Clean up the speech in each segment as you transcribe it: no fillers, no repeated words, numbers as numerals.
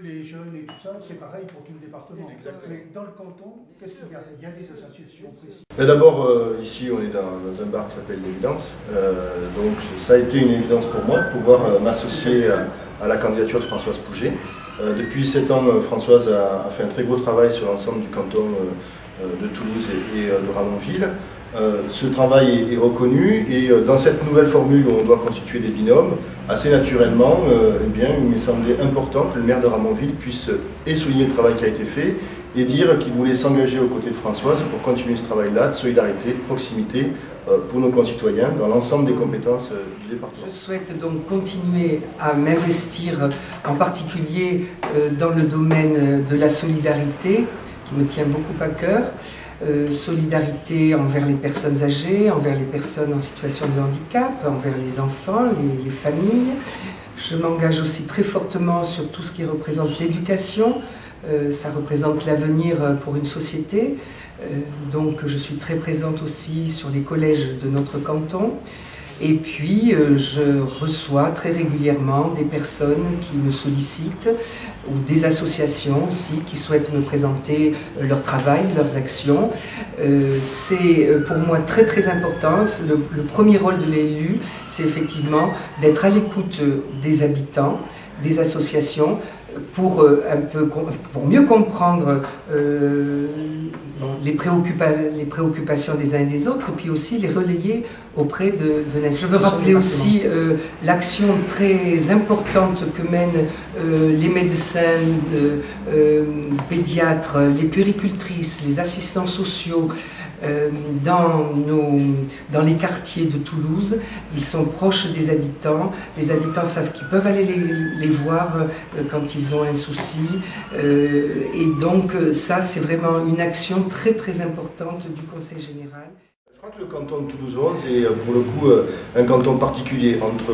les jeunes et tout ça, c'est pareil pour tout le département. Exactement. Mais dans le canton, qu'est-ce qu'il y a? Il y a des associations précises. D'abord, ici, on est dans un bar qui s'appelle l'Évidence. Donc, ça a été une évidence pour moi de pouvoir m'associer à la candidature de Françoise Pouget. Depuis 7 ans, Françoise a fait un très gros travail sur l'ensemble du canton de Toulouse et de Ramonville. Ce travail est reconnu et dans cette nouvelle formule où on doit constituer des binômes, assez naturellement, il m'est semblé important que le maire de Ramonville puisse souligner le travail qui a été fait et dire qu'il voulait s'engager aux côtés de Françoise pour continuer ce travail-là de solidarité, de proximité pour nos concitoyens dans l'ensemble des compétences du département. Je souhaite donc continuer à m'investir en particulier dans le domaine de la solidarité qui me tient beaucoup à cœur. Solidarité envers les personnes âgées, envers les personnes en situation de handicap, envers les enfants, les familles. Je m'engage aussi très fortement sur tout ce qui représente l'éducation. Ça représente l'avenir pour une société. Donc je suis très présente aussi sur les collèges de notre canton. Et puis je reçois très régulièrement des personnes qui me sollicitent ou des associations aussi qui souhaitent me présenter leur travail, leurs actions. C'est pour moi très très important. Le premier rôle de l'élu, c'est effectivement d'être à l'écoute des habitants, des associations, pour mieux comprendre les préoccupations des uns et des autres, et puis aussi les relayer auprès de l'institution. Je veux rappeler aussi l'action très importante que mènent les médecins, pédiatres, les puéricultrices, les assistants sociaux, dans les quartiers de Toulouse. Ils sont proches des habitants. Les habitants savent qu'ils peuvent aller les voir quand ils ont un souci. Et donc ça, c'est vraiment une action très très importante du Conseil général. Je crois que le canton de Toulouse c'est pour le coup un canton particulier entre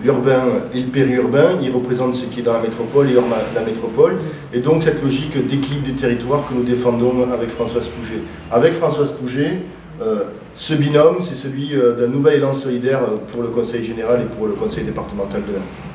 l'urbain et le périurbain. Il représente ce qui est dans la métropole et hors la métropole. Et donc cette logique d'équilibre des territoires que nous défendons avec Françoise Pouget. Avec Françoise Pouget, ce binôme, c'est celui d'un nouvel élan solidaire pour le Conseil général et pour le Conseil départemental de l'Ain.